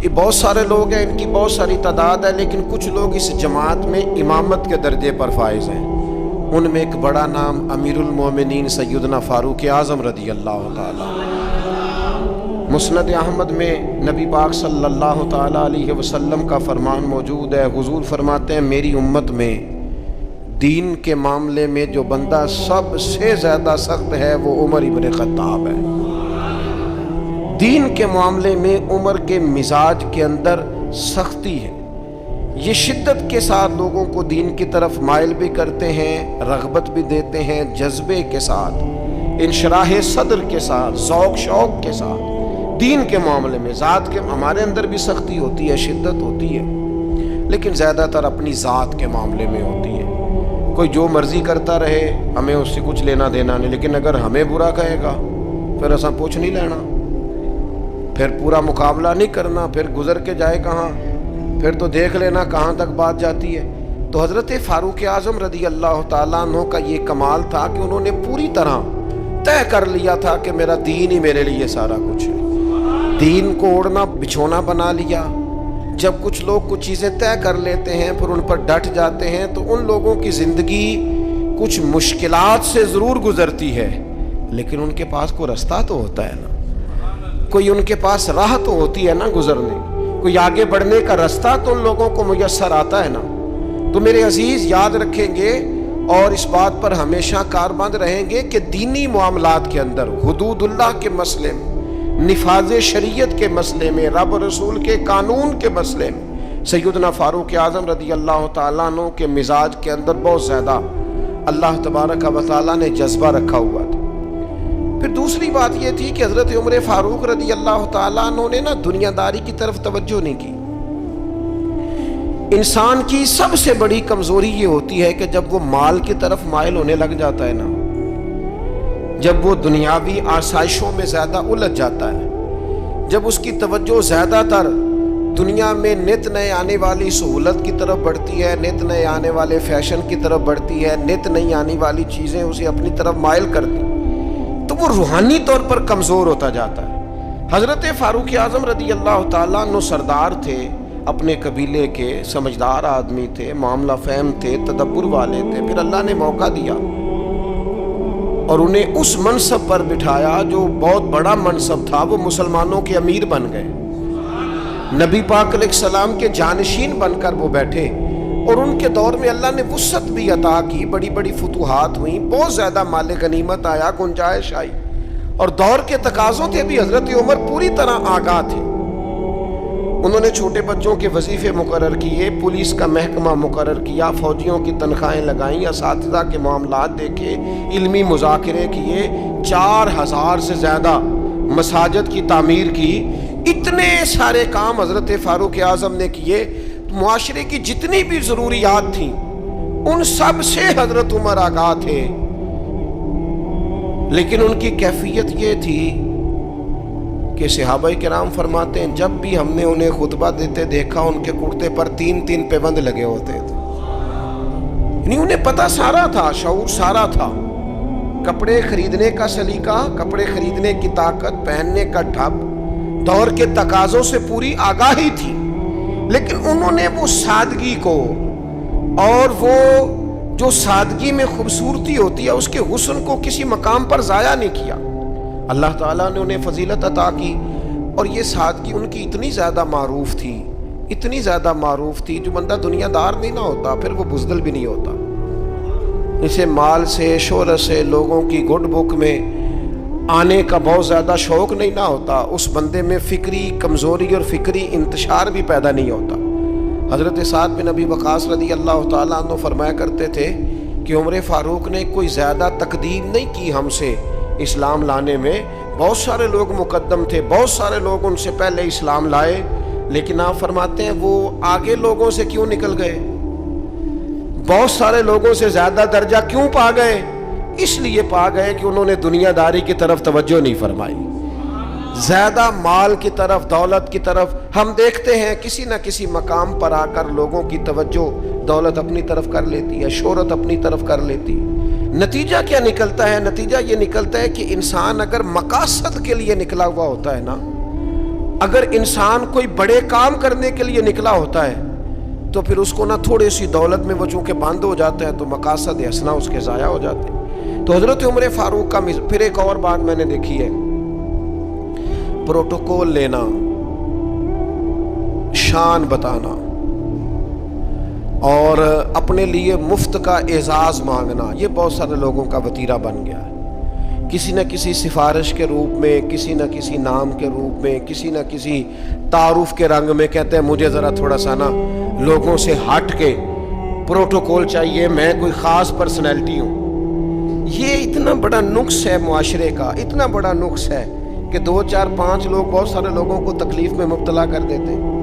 یہ بہت سارے لوگ ہیں، ان کی بہت ساری تعداد ہے، لیکن کچھ لوگ اس جماعت میں امامت کے درجے پر فائز ہیں۔ ان میں ایک بڑا نام امیر المومنین سیدنا فاروق اعظم رضی اللہ تعالیٰ۔ مسند احمد میں نبی پاک صلی اللہ تعالیٰ علیہ وسلم کا فرمان موجود ہے۔ حضور فرماتے ہیں میری امت میں دین کے معاملے میں جو بندہ سب سے زیادہ سخت ہے وہ عمر ابن خطاب ہے۔ دین کے معاملے میں عمر کے مزاج کے اندر سختی ہے، یہ شدت کے ساتھ لوگوں کو دین کی طرف مائل بھی کرتے ہیں، رغبت بھی دیتے ہیں، جذبے کے ساتھ، انشراح صدر کے ساتھ، ذوق شوق کے ساتھ دین کے معاملے میں۔ ذات کے ہمارے اندر بھی سختی ہوتی ہے، شدت ہوتی ہے، لیکن زیادہ تر اپنی ذات کے معاملے میں ہوتی ہے۔ کوئی جو مرضی کرتا رہے، ہمیں اس سے کچھ لینا دینا نہیں، لیکن اگر ہمیں برا کہے گا پھر ایسا پوچھ نہیں لینا، پھر پورا مقابلہ نہیں کرنا، پھر گزر کے جائے کہاں، پھر تو دیکھ لینا کہاں تک بات جاتی ہے۔ تو حضرت فاروق اعظم رضی اللہ تعالیٰ عنہ کا یہ کمال تھا کہ انہوں نے پوری طرح طے کر لیا تھا کہ میرا دین ہی میرے لیے سارا کچھ ہے۔ دین کو اوڑھنا بچھونا بنا لیا۔ جب کچھ لوگ کچھ چیزیں طے کر لیتے ہیں پھر ان پر ڈٹ جاتے ہیں تو ان لوگوں کی زندگی کچھ مشکلات سے ضرور گزرتی ہے، لیکن ان کے پاس کوئی رستہ تو ہوتا ہے نا، کوئی ان کے پاس راہ تو ہوتی ہے نا گزرنے، کوئی آگے بڑھنے کا رستہ تو ان لوگوں کو میسر آتا ہے نا۔ تو میرے عزیز یاد رکھیں گے اور اس بات پر ہمیشہ کاربند رہیں گے کہ دینی معاملات کے اندر، حدود اللہ کے مسئلے میں، نفاذ شریعت کے مسئلے میں، رب رسول کے قانون کے مسئلے میں سیدنا فاروق اعظم رضی اللہ تعالیٰ عنہ کے مزاج کے اندر بہت زیادہ اللہ تبارک و تعالیٰ نے جذبہ رکھا ہوا تھا۔ پھر دوسری بات یہ تھی کہ حضرت عمر فاروق رضی اللہ تعالیٰ عنہ نے دنیا داری کی طرف توجہ نہیں کی۔ انسان کی سب سے بڑی کمزوری یہ ہوتی ہے کہ جب وہ مال کی طرف مائل ہونے لگ جاتا ہے نا، جب وہ دنیاوی آسائشوں میں زیادہ الجھ جاتا ہے، جب اس کی توجہ زیادہ تر دنیا میں نت نئے آنے والی سہولت کی طرف بڑھتی ہے، نت نئے آنے والے فیشن کی طرف بڑھتی ہے، نت نئی آنے والی چیزیں اسے اپنی طرف مائل کرتی، تو وہ روحانی طور پر کمزور ہوتا جاتا ہے۔ حضرت فاروق اعظم رضی اللہ تعالیٰ عنہ سردار تھے، اپنے قبیلے کے سمجھدار آدمی تھے، معاملہ فہم تھے، تدبر والے تھے، پھر اللہ نے موقع دیا اور انہیں اس منصب پر بٹھایا جو بہت بڑا منصب تھا۔ وہ مسلمانوں کے امیر بن گئے، نبی پاک علیہ السلام کے جانشین بن کر وہ بیٹھے، اور ان کے دور میں اللہ نے وسعت بھی عطا کی، بڑی بڑی فتوحات ہوئیں، بہت زیادہ مال غنیمت آیا، گنجائش آئی، اور دور کے تقاضوں سے بھی حضرت عمر پوری طرح آگاہ تھے۔ انہوں نے چھوٹے بچوں کے وظیفے مقرر کیے، پولیس کا محکمہ مقرر کیا، فوجیوں کی تنخواہیں لگائیں، اساتذہ کے معاملات دیکھے، علمی مذاکرے کیے، 4000 سے زیادہ مساجد کی تعمیر کی، اتنے سارے کام حضرت فاروق اعظم نے کیے۔ معاشرے کی جتنی بھی ضروریات تھیں ان سب سے حضرت عمر آگاہ تھے، لیکن ان کی کیفیت یہ تھی کہ صحابہ کرام فرماتے ہیں جب بھی ہم نے انہیں خطبہ دیتے دیکھا ان کے کرتے پر 3 پیبند لگے ہوتے تھے، یعنی انہیں پتہ سارا تھا، شعور سارا تھا، کپڑے خریدنے کا سلیقہ، کپڑے خریدنے کی طاقت، پہننے کا ڈھب، دور کے تقاضوں سے پوری آگاہی تھی، لیکن انہوں نے وہ سادگی کو، اور وہ جو سادگی میں خوبصورتی ہوتی ہے اس کے حسن کو کسی مقام پر ضائع نہیں کیا۔ اللہ تعالیٰ نے انہیں فضیلت عطا کی، اور یہ سادگی ان کی اتنی زیادہ معروف تھی، اتنی زیادہ معروف تھی، جو بندہ دنیا دار نہیں نہ ہوتا پھر وہ بزدل بھی نہیں ہوتا۔ اسے مال سے، شہرت سے، لوگوں کی گڈ بک میں آنے کا بہت زیادہ شوق نہیں نہ ہوتا، اس بندے میں فکری کمزوری اور فکری انتشار بھی پیدا نہیں ہوتا۔ حضرت سعد بن ابی وقاص رضی اللہ تعالیٰ عنہ فرمایا کرتے تھے کہ عمر فاروق نے کوئی زیادہ تقدیم نہیں کی ہم سے اسلام لانے میں، بہت سارے لوگ مقدم تھے، بہت سارے لوگ ان سے پہلے اسلام لائے، لیکن آپ فرماتے ہیں وہ آگے لوگوں سے کیوں نکل گئے، بہت سارے لوگوں سے زیادہ درجہ کیوں پا گئے؟ اس لیے پا گئے کہ انہوں نے دنیا داری کی طرف توجہ نہیں فرمائی، زیادہ مال کی طرف، دولت کی طرف۔ ہم دیکھتے ہیں کسی نہ کسی مقام پر آ کر لوگوں کی توجہ دولت اپنی طرف کر لیتی ہے، شہرت اپنی طرف کر لیتی ہے۔ نتیجہ کیا نکلتا ہے؟ نتیجہ یہ نکلتا ہے کہ انسان اگر مقاصد کے لیے نکلا ہوا ہوتا ہے نا، اگر انسان کوئی بڑے کام کرنے کے لیے نکلا ہوتا ہے تو پھر اس کو نہ تھوڑی سی دولت میں وہ چونکہ بند ہو جاتا ہے تو مقاصد حسنہ اس کے ضائع ہو جاتے ہیں. تو حضرت عمر فاروق کا پھر ایک اور بات میں نے دیکھی ہے، پروٹوکول لینا، شان بتانا اور اپنے لیے مفت کا اعزاز مانگنا، یہ بہت سارے لوگوں کا وتیرہ بن گیا ہے. کسی نہ کسی سفارش کے روپ میں، کسی نہ کسی نام کے روپ میں، کسی نہ کسی تعارف کے رنگ میں کہتے ہیں مجھے ذرا تھوڑا سا نا لوگوں سے ہٹ کے پروٹوکول چاہیے، میں کوئی خاص پرسنالٹی ہوں. یہ اتنا بڑا نقص ہے معاشرے کا، اتنا بڑا نقص ہے کہ 2 4 5 لوگ بہت سارے لوگوں کو تکلیف میں مبتلا کر دیتے ہیں،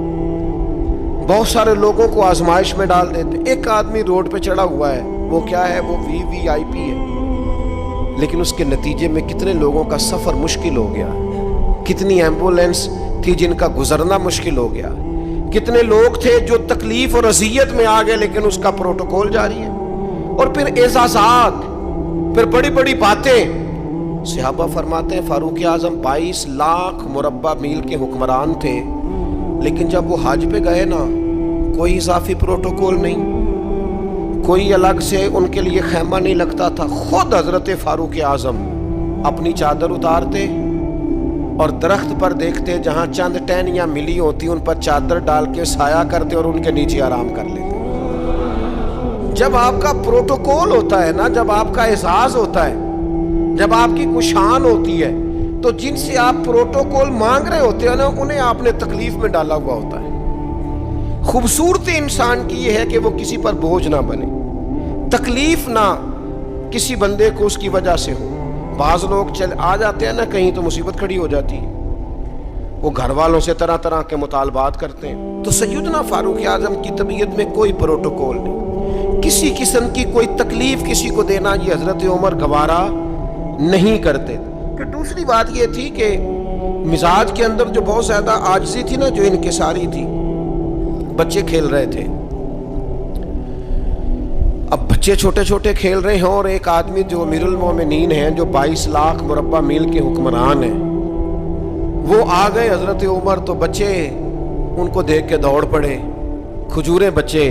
بہت سارے لوگوں کو آزمائش میں ڈال دیتے ہیں. ایک آدمی روڈ پہ چڑھا ہوا ہے، وہ کیا ہے، وہ VIP ہے، لیکن اس کے نتیجے میں کتنے لوگوں کا سفر مشکل ہو گیا، کتنی ایمبولینس تھی جن کا گزرنا مشکل ہو گیا، کتنے لوگ تھے جو تکلیف اور اذیت میں آ گئے لیکن اس کا پروٹوکول جاری ہے. اور پھر اعزازات، پھر بڑی بڑی باتیں. صحابہ فرماتے ہیں فاروق اعظم 22 لاکھ مربع میل کے حکمران تھے، لیکن جب وہ حج پہ گئے نا، کوئی اضافی پروٹوکول نہیں، کوئی الگ سے ان کے لیے خیمہ نہیں لگتا تھا. خود حضرت فاروق اعظم اپنی چادر اتارتے اور درخت پر دیکھتے جہاں چند ٹہنیاں ملی ہوتی ان پر چادر ڈال کے سایہ کرتے اور ان کے نیچے آرام کر لیتے. جب آپ کا پروٹوکول ہوتا ہے نا، جب آپ کا اعزاز ہوتا ہے، جب آپ کی کوئی شان ہوتی ہے، تو جن سے آپ پروٹوکول مانگ رہے ہوتے ہیں نا، انہیں آپ نے تکلیف میں ڈالا ہوا ہوتا ہے. خوبصورتی انسان کی یہ ہے کہ وہ کسی پر بوجھ نہ بنے، تکلیف نہ کسی بندے کو اس کی وجہ سے ہو. بعض لوگ آ جاتے ہیں نا کہیں تو مصیبت کھڑی ہو جاتی ہے، وہ گھر والوں سے طرح طرح کے مطالبات کرتے ہیں. تو سیدنا فاروق اعظم کی طبیعت میں کوئی پروٹوکول نہیں، کسی قسم کی کوئی تکلیف کسی کو دینا یہ حضرت عمر گوارا نہیں کرتے. کہ دوسری بات یہ تھی کہ مزاج کے اندر جو بہت زیادہ عاجزی تھی نا، جو انکساری تھی. بچے کھیل رہے تھے، اب بچے چھوٹے چھوٹے کھیل رہے ہیں اور ایک آدمی جو امیر المومنین ہیں، جو 22 لاکھ مربع میل کے حکمران ہیں، وہ آ گئے حضرت عمر. تو بچے ان کو دیکھ کے دوڑ پڑے. کھجوریں بچے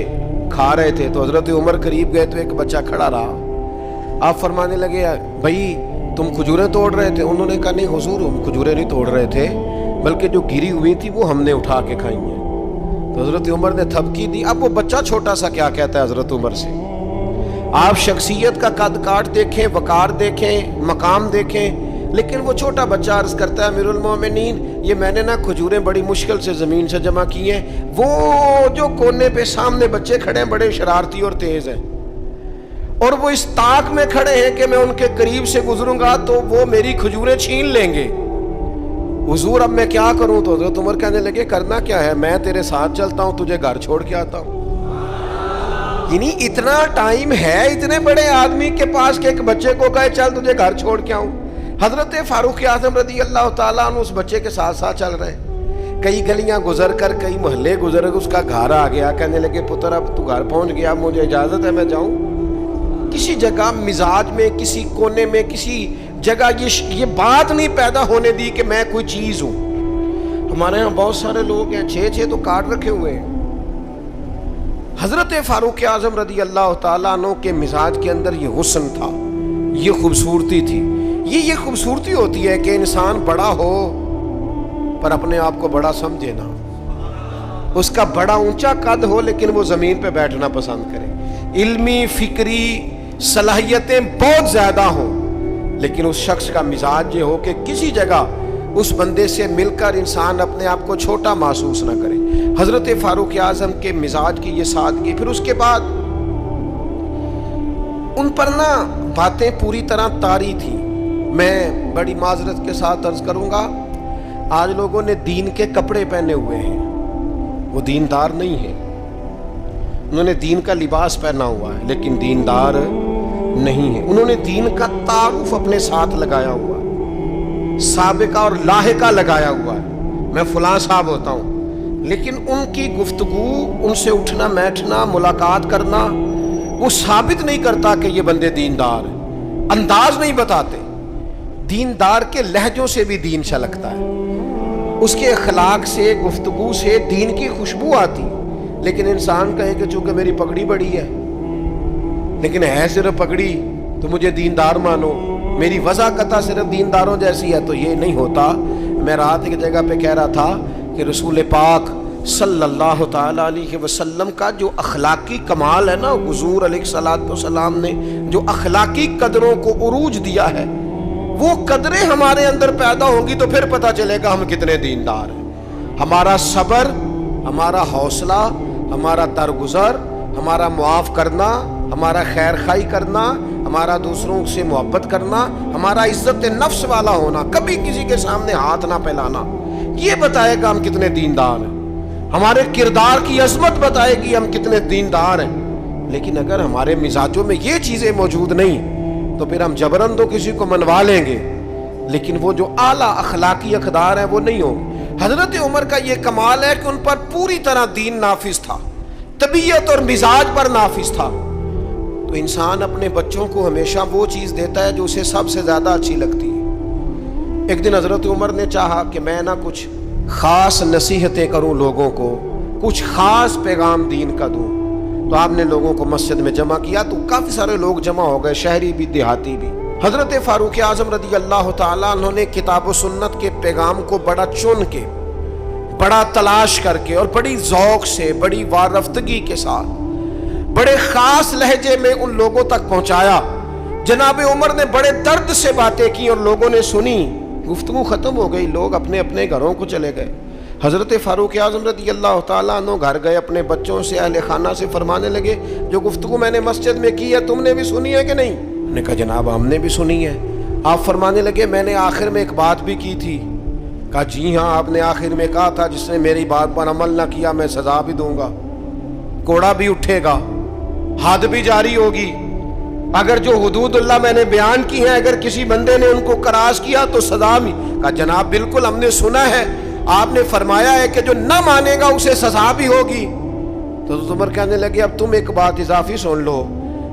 کھا رہے تھے تو حضرت عمر قریب گئے تو ایک بچہ کھڑا رہا. آپ فرمانے لگے بھائی تم کھجوریں توڑ رہے تھے؟ انہوں نے کہا نہیں حضور، ہم کھجوریں نہیں توڑ رہے تھے، بلکہ جو گری ہوئی تھی وہ ہم نے اٹھا کے کھائی ہیں. تو حضرت عمر نے تھپکی دی. اب وہ بچہ چھوٹا سا کیا کہتا ہے حضرت عمر سے؟ آپ شخصیت کا قد کاٹ دیکھیں، وقار دیکھیں، مقام دیکھیں، لیکن وہ چھوٹا بچہ عرض کرتا ہے امیر المومنین یہ میں نے نا کھجوریں بڑی مشکل سے زمین سے جمع کی ہیں. وہ جو کونے پہ سامنے بچے کھڑے ہیں بڑے شرارتی اور تیز ہیں، اور وہ اس طاق میں کھڑے ہیں کہ میں ان کے قریب سے گزروں گا تو وہ میری کھجوریں چھین لیں گے. حضور اب میں کیا کروں؟ تو حضرت عمر کہنے لگے کرنا کیا ہے، میں تیرے ساتھ چلتا ہوں، تجھے گھر چھوڑ کے آتا ہوں. یعنی اتنا ٹائم ہے اتنے بڑے آدمی کے پاس کہ ایک بچے کو کہے چل تجھے گھر چھوڑ کے آؤں. حضرت فاروق اعظم رضی اللہ تعالیٰ عنہ اس بچے کے ساتھ ساتھ چل رہے ہیں. کئی گلیاں گزر کر، کئی محلے گزر کر اس کا گھر آ گیا. کہنے لگے پتر اب تو گھر پہنچ گیا، مجھے اجازت ہے میں جاؤں؟ کسی جگہ مزاج میں، کسی کونے میں، کسی جگہ یہ بات نہیں پیدا ہونے دی کہ میں کوئی چیز ہوں. ہمارے ہاں بہت سارے لوگ ہیں 6 تو کارڈ رکھے ہوئے ہیں. حضرت فاروق اعظم رضی اللہ تعالیٰ عنہ کے مزاج کے اندر یہ حسن تھا، یہ خوبصورتی تھی. یہ خوبصورتی ہوتی ہے کہ انسان بڑا ہو پر اپنے آپ کو بڑا سمجھے نا، اس کا بڑا اونچا قد ہو لیکن وہ زمین پہ بیٹھنا پسند کرے. علمی فکری صلاحیتیں بہت زیادہ ہوں لیکن اس شخص کا مزاج یہ ہو کہ کسی جگہ اس بندے سے مل کر انسان اپنے آپ کو چھوٹا محسوس نہ کرے. حضرت فاروق اعظم کے مزاج کی یہ سادگی. پھر اس کے بعد ان پر نا باتیں پوری طرح طاری تھی. میں بڑی معذرت کے ساتھ عرض کروں گا، آج لوگوں نے دین کے کپڑے پہنے ہوئے ہیں، وہ دیندار نہیں ہیں. انہوں نے دین کا لباس پہنا ہوا ہے لیکن دیندار نہیں ہے. انہوں نے دین کا تعارف اپنے ساتھ لگایا ہوا ہے، سابقہ اور لاحقہ لگایا ہوا ہے، میں فلاں صاحب ہوتا ہوں. لیکن ان کی گفتگو، ان سے اٹھنا بیٹھنا، ملاقات کرنا وہ ثابت نہیں کرتا کہ یہ بندے دیندار ہیں. انداز نہیں بتاتے. دیندار کے لہجوں سے بھی دین چھلکتا ہے. اس کے اخلاق سے، گفتگو سے دین کی خوشبو آتی. لیکن انسان کہے کہ چونکہ میری پگڑی بڑی ہے، لیکن ہے صرف پگڑی تو مجھے دیندار مانو، میری وضاقتہ صرف دینداروں جیسی ہے، تو یہ نہیں ہوتا. میں رات ایک جگہ پہ کہہ رہا تھا کہ رسول پاک صلی اللہ تعالیٰ علیہ وسلم کا جو اخلاقی کمال ہے نا، حضور علیہ الصلوۃ والسلام نے جو اخلاقی قدروں کو عروج دیا ہے، وہ قدریں ہمارے اندر پیدا ہوں گی تو پھر پتہ چلے گا ہم کتنے دیندار ہیں. ہمارا صبر، ہمارا حوصلہ، ہمارا درگزر، ہمارا معاف کرنا، ہمارا خیر خواہی کرنا، ہمارا دوسروں سے محبت کرنا، ہمارا عزت نفس والا ہونا، کبھی کسی کے سامنے ہاتھ نہ پھیلانا، یہ بتائے گا ہم کتنے دیندار ہیں. ہمارے کردار کی عظمت بتائے گی ہم کتنے دیندار ہیں. لیکن اگر ہمارے مزاجوں میں یہ چیزیں موجود نہیں تو پھر ہم جبرن تو کسی کو منوا لیں گے، لیکن وہ جو اعلیٰ اخلاقی اقدار ہیں وہ نہیں ہوں. حضرت عمر کا یہ کمال ہے کہ ان پر پوری طرح دین نافذ تھا، طبیعت اور مزاج پر نافذ تھا. تو انسان اپنے بچوں کو ہمیشہ وہ چیز دیتا ہے جو اسے سب سے زیادہ اچھی لگتی ہے. ایک دن حضرت عمر نے چاہا کہ میں نہ کچھ خاص نصیحتیں کروں لوگوں کو، کچھ خاص پیغام دین کا دوں. تو آپ نے لوگوں کو مسجد میں جمع کیا تو کافی سارے لوگ جمع ہو گئے، شہری بھی دیہاتی بھی. حضرت فاروق اعظم رضی اللہ تعالیٰ عنہ نے کتاب و سنت کے پیغام کو بڑا چن کے، بڑا تلاش کر کے اور بڑی ذوق سے، بڑی وارفتگی کے ساتھ، بڑے خاص لہجے میں ان لوگوں تک پہنچایا. جناب عمر نے بڑے درد سے باتیں کی اور لوگوں نے سنی. گفتگو ختم ہو گئی، لوگ اپنے اپنے گھروں کو چلے گئے. حضرت فاروق اعظم رضی اللہ تعالیٰ عنہ گھر گئے، اپنے بچوں سے، اہل خانہ سے فرمانے لگے جو گفتگو میں نے مسجد میں کی ہے تم نے بھی سنی ہے کہ نہیں؟ انہوں نے کہا جناب ہم نے بھی سنی ہے. آپ فرمانے لگے میں نے آخر میں ایک بات بھی کی تھی. کہا جی ہاں آپ نے آخر میں کہا تھا جس نے میری بات پر عمل نہ کیا میں سزا بھی دوں گا، کوڑا بھی اٹھے گا، حد بھی جاری ہوگی. اگر جو حدود اللہ میں نے بیان کی ہیں اگر کسی بندے نے ان کو کراس کیا تو سزا بھی. کہا جناب بالکل ہم نے سنا ہے، آپ نے فرمایا ہے کہ جو نہ مانے گا اسے سزا بھی ہوگی. تو عمر کہنے لگے اب تم ایک بات اضافی سن لو،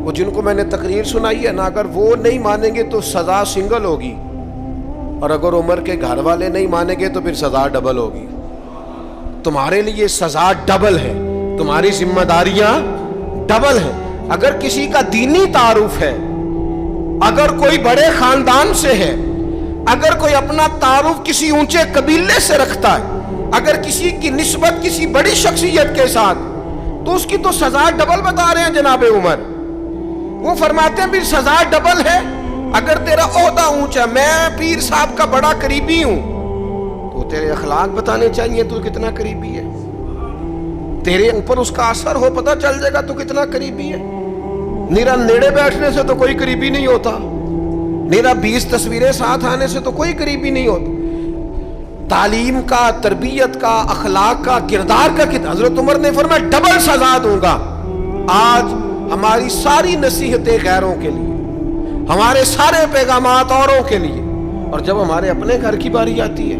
وہ جن کو میں نے تقریر سنائی ہے نا اگر وہ نہیں مانیں گے تو سزا سنگل ہوگی، اور اگر عمر کے گھر والے نہیں مانیں گے تو پھر سزا ڈبل ہوگی. تمہارے لیے سزا ڈبل ہے، تمہاری ذمہ داریاں ڈبل ہیں. اگر کسی کا دینی تعارف ہے، اگر کوئی بڑے خاندان سے ہے، اگر کوئی اپنا تعارف کسی اونچے قبیلے سے رکھتا ہے، اگر کسی کی نسبت کسی بڑی شخصیت کے ساتھ، تو اس کی تو سزا ڈبل بتا رہے ہیں جناب عمر. وہ فرماتے ہیں بھی سزا ڈبل ہے. اگر تیرا عہدہ اونچا، میں پیر صاحب کا بڑا قریبی ہوں، تو تیرے اخلاق بتانے چاہیے تو کتنا قریبی ہے. تیرے اوپر اس کا اثر ہو پتہ چل جائے گا تو کتنا قریبی ہے. نیرا نیڑے بیٹھنے سے تو کوئی قریبی نہیں ہوتا، نیرا 20 تصویریں ساتھ آنے سے تو کوئی قریبی نہیں ہوتا. تعلیم کا، تربیت کا، اخلاق کا، کردار کا حضرت عمر نے فرمایا ڈبل سزا دوں گا. آج ہماری ساری نصیحتیں غیروں کے لیے، ہمارے سارے پیغامات اوروں کے لیے، اور جب ہمارے اپنے گھر کی باری آتی ہے،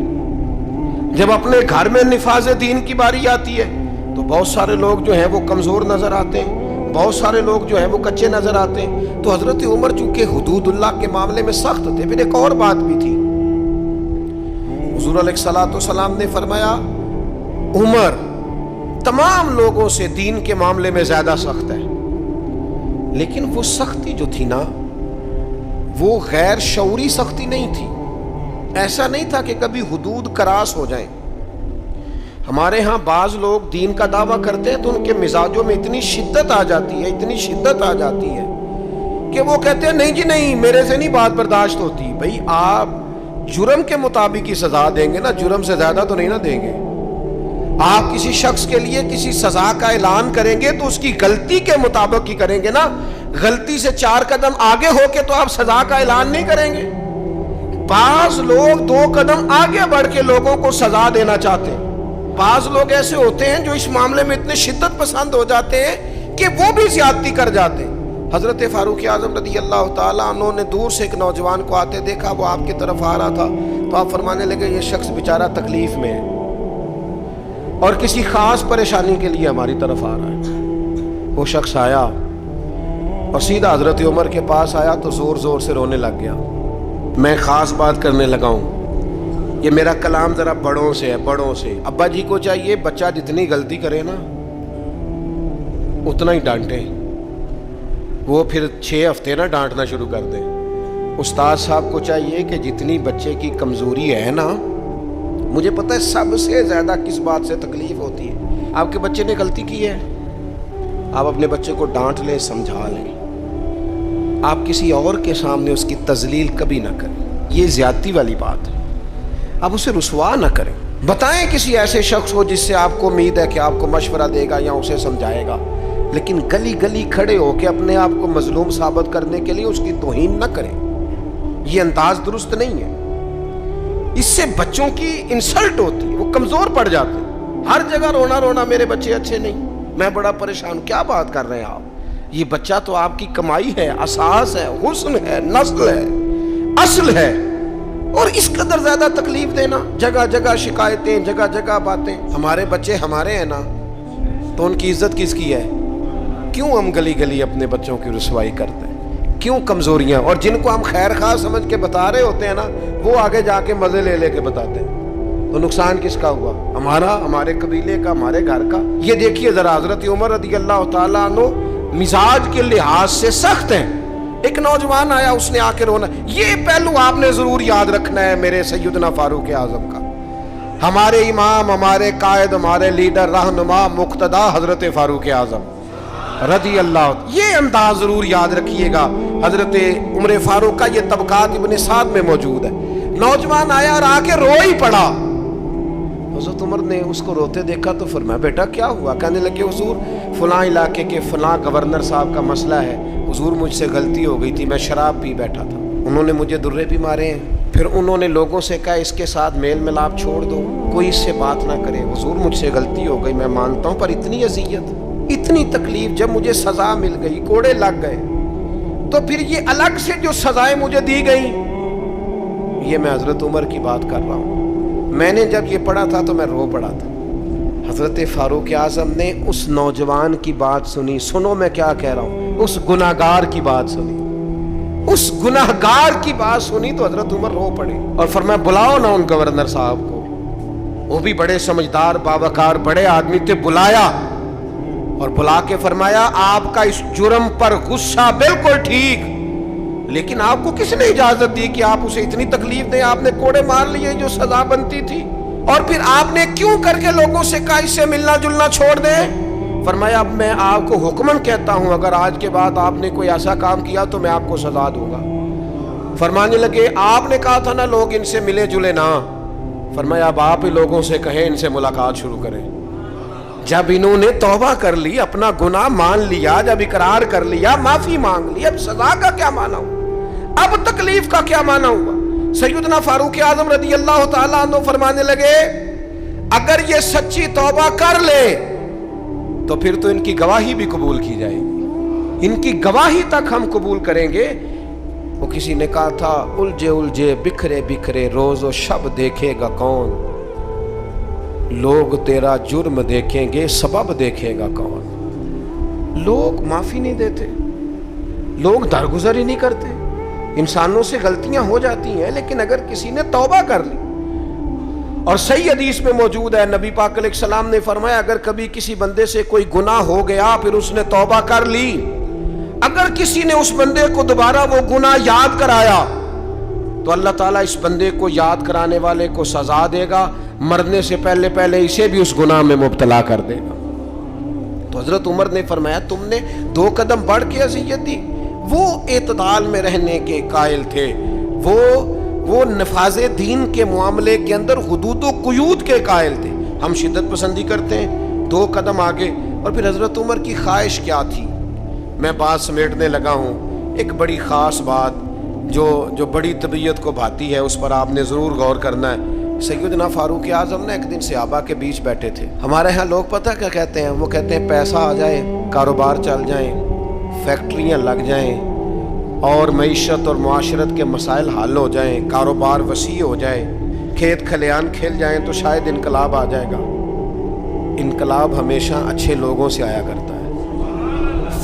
جب اپنے گھر میں نفاذ دین کی باری آتی ہے تو بہت سارے لوگ جو ہیں وہ کمزور نظر آتے ہیں، بہت سارے لوگ جو ہیں وہ کچے نظر آتے ہیں. تو حضرت عمر چونکہ حدود اللہ کے معاملے میں سخت تھے. پھر ایک اور بات بھی تھی، حضور علیہ الصلوۃ والسلام نے فرمایا عمر تمام لوگوں سے دین کے معاملے میں زیادہ سخت ہے، لیکن وہ سختی جو تھی نا وہ غیر شعوری سختی نہیں تھی. ایسا نہیں تھا کہ کبھی حدود کراس ہو جائیں. ہمارے ہاں بعض لوگ دین کا دعویٰ کرتے ہیں تو ان کے مزاجوں میں اتنی شدت آ جاتی ہے، اتنی شدت آ جاتی ہے کہ وہ کہتے ہیں نہیں جی نہیں میرے سے نہیں بات برداشت ہوتی. بھئی آپ جرم کے مطابق ہی سزا دیں گے نا، جرم سے زیادہ تو نہیں نا دیں گے. آپ کسی شخص کے لیے کسی سزا کا اعلان کریں گے تو اس کی غلطی کے مطابق ہی کریں گے نا. غلطی سے 4 قدم آگے ہو کے تو آپ سزا کا اعلان نہیں کریں گے. بعض لوگ 2 قدم آگے بڑھ کے لوگوں کو سزا دینا چاہتے ہیں. بعض لوگ ایسے ہوتے ہیں جو اس معاملے میں اتنے شدت پسند ہو جاتے ہیں کہ وہ بھی زیادتی کر جاتے ہیں. حضرت فاروق اعظم رضی اللہ تعالیٰ عنہ نے دور سے ایک نوجوان کو آتے دیکھا، وہ آپ کی طرف آ رہا تھا تو آپ فرمانے لگے یہ شخص بیچارہ تکلیف میں ہے اور کسی خاص پریشانی کے لیے ہماری طرف آ رہا ہے. وہ شخص آیا اور سیدھا حضرت عمر کے پاس آیا تو زور زور سے رونے لگ گیا. میں خاص بات کرنے لگا ہوں. یہ میرا کلام ذرا بڑوں سے ہے، بڑوں سے۔ ابا جی کو چاہیے بچہ جتنی غلطی کرے نا اتنا ہی ڈانٹے، وہ پھر 6 ہفتے نہ ڈانٹنا شروع کر دیں۔ استاد صاحب کو چاہیے کہ جتنی بچے کی کمزوری ہے نا، مجھے پتہ ہے سب سے زیادہ کس بات سے تکلیف ہوتی ہے، آپ کے بچے نے غلطی کی ہے، آپ اپنے بچے کو ڈانٹ لیں، سمجھا لیں، آپ کسی اور کے سامنے اس کی تذلیل کبھی نہ کریں، یہ زیادتی والی بات ہے۔ آپ اسے رسوا نہ کریں، بتائیں کسی ایسے شخص کو جس سے آپ کو امید ہے کہ آپ کو مشورہ دے گا یا اسے سمجھائے گا، لیکن گلی گلی کھڑے ہو کے اپنے آپ کو مظلوم ثابت کرنے کے لیے اس کی توہین نہ کریں، یہ انداز درست نہیں ہے۔ اس سے بچوں کی انسلٹ ہوتی ہے، وہ کمزور پڑ جاتے ہیں، ہر جگہ رونا رونا میرے بچے اچھے نہیں، میں بڑا پریشان ہوں۔ کیا بات کر رہے ہیں آپ؟ یہ بچہ تو آپ کی کمائی ہے، اساس ہے، حسن ہے، نسل ہے، اصل ہے، اور اس قدر زیادہ تکلیف دینا، جگہ جگہ شکایتیں، جگہ جگہ باتیں۔ ہمارے بچے ہمارے ہیں نا، تو ان کی عزت کس کی ہے؟ کیوں ہم گلی گلی اپنے بچوں کی رسوائی کرتے ہیں؟ کیوں کمزوریاں؟ اور جن کو ہم خیر خواہ سمجھ کے بتا رہے ہوتے ہیں نا، وہ آگے جا کے مزے لے لے کے بتاتے ہیں، تو نقصان کس کا ہوا؟ ہمارا، ہمارے قبیلے کا، ہمارے گھر کا۔ یہ دیکھیے ذرا، حضرت عمر رضی اللہ تعالیٰ عنہ مزاج کے لحاظ سے سخت ہیں، ایک نوجوان آیا، اس نے آ کے رونا۔ یہ پہلو آپ نے ضرور یاد رکھنا ہے میرے سیدنا فاروق اعظم کا، ہمارے امام، ہمارے قائد، ہمارے لیڈر، رہنما، مقتدا حضرت فاروق اعظم رضی اللہ، یہ انداز ضرور یاد رکھیے گا۔ حضرت عمر فاروق کا یہ طبقات ابن سعد میں موجود ہے۔ نوجوان آیا اور آ کے رو ہی پڑا، حضرت عمر نے اس کو روتے دیکھا تو فرمایا بیٹا کیا ہوا؟ کہنے لگے حضور فلاں علاقے کے فلاں گورنر صاحب کا مسئلہ ہے، حضور مجھ سے غلطی ہو گئی تھی، میں شراب پی بیٹھا تھا، انہوں نے مجھے درے بھی مارے ہیں، پھر انہوں نے لوگوں سے کہا اس کے ساتھ میل ملاپ چھوڑ دو، کوئی اس سے بات نہ کرے، حضور مجھ سے غلطی ہو گئی، میں مانتا ہوں، پر اتنی اذیت، اتنی تکلیف، جب مجھے سزا مل گئی، کوڑے لگ گئے، تو پھر یہ الگ سے جو سزائیں مجھے دی گئیں، یہ میں حضرت عمر کی بات کر رہا ہوں۔ میں نے جب یہ پڑھا تھا تو میں رو پڑا تھا۔ حضرت فاروق اعظم نے اس نوجوان کی بات سنی، سنو میں کیا کہہ رہا ہوں، اس گناہگار کی بات سنی، اس گناہگار کی بات سنی تو حضرت عمر رو پڑے اور فرمایا بلاؤ نا ان گورنر صاحب کو، وہ بھی بڑے سمجھدار باوقار بڑے آدمی تھے، بلایا اور بلا کے فرمایا آپ کا اس جرم پر غصہ بالکل ٹھیک، لیکن آپ کو کس نے اجازت دی کہ آپ اسے اتنی تکلیف دیں؟ آپ نے کوڑے مار لیے جو سزا بنتی تھی، اور پھر آپ نے کیوں کر کے لوگوں سے کہا اس سے ملنا جلنا چھوڑ دیں؟ فرمایا اب میں آپ کو حکمن کہتا ہوں، اگر آج کے بعد آپ نے کوئی ایسا کام کیا تو میں آپ کو سزا دوں گا۔ فرمانے لگے آپ نے کہا تھا نا لوگ ان سے ملے جلے نہ، فرمایا اب آپ ہی لوگوں سے کہیں ان سے ملاقات شروع کریں۔ جب انہوں نے توبہ کر لی، اپنا گناہ مان لیا، جب اقرار کر لیا، معافی مانگ لی، اب سزا کا کیا معنی ہوا؟ اب تکلیف کا کیا معنی ہوا؟ سیدنا فاروق اعظم رضی اللہ تعالیٰ عنہ فرمانے لگے اگر یہ سچی توبہ کر لے تو پھر تو ان کی گواہی بھی قبول کی جائے گی، ان کی گواہی تک ہم قبول کریں گے۔ وہ کسی نے کہا تھا الجھے الجھے بکھرے بکھرے روز و شب دیکھے گا کون، لوگ تیرا جرم دیکھیں گے سبب دیکھے گا کون۔ لوگ معافی نہیں دیتے، لوگ درگزر ہی نہیں کرتے، انسانوں سے غلطیاں ہو جاتی ہیں، لیکن اگر کسی نے توبہ کر لی، اور صحیح حدیث میں موجود ہے نبی پاک علیہ السلام نے فرمایا اگر کبھی کسی بندے سے کوئی گناہ ہو گیا پھر اس نے توبہ کر لی، اگر کسی نے اس بندے کو دوبارہ وہ گناہ یاد کرایا تو اللہ تعالیٰ اس بندے کو یاد کرانے والے کو سزا دے گا، مرنے سے پہلے پہلے اسے بھی اس گناہ میں مبتلا کر دے گا۔ تو حضرت عمر نے فرمایا تم نے 2 قدم بڑھ کے اذیت دی۔ وہ اعتدال میں رہنے کے قائل تھے، وہ نفاذ دین کے معاملے کے اندر حدود و قیود کے قائل تھے۔ ہم شدت پسندی کرتے ہیں، 2 قدم آگے۔ اور پھر حضرت عمر کی خواہش کیا تھی؟ میں بات سمیٹنے لگا ہوں، ایک بڑی خاص بات جو بڑی طبیعت کو بھاتی ہے، اس پر آپ نے ضرور غور کرنا ہے۔ سیدنا فاروق اعظم نے ایک دن صحابہ کے بیچ بیٹھے تھے۔ ہمارے ہاں لوگ پتہ کیا کہتے ہیں؟ وہ کہتے ہیں پیسہ آ جائے، کاروبار چل جائیں، فیکٹریاں لگ جائیں، اور معیشت اور معاشرت کے مسائل حل ہو جائیں، کاروبار وسیع ہو جائے، کھیت کھلیان کھل جائیں تو شاید انقلاب آ جائے گا۔ انقلاب ہمیشہ اچھے لوگوں سے آیا کرتا ہے،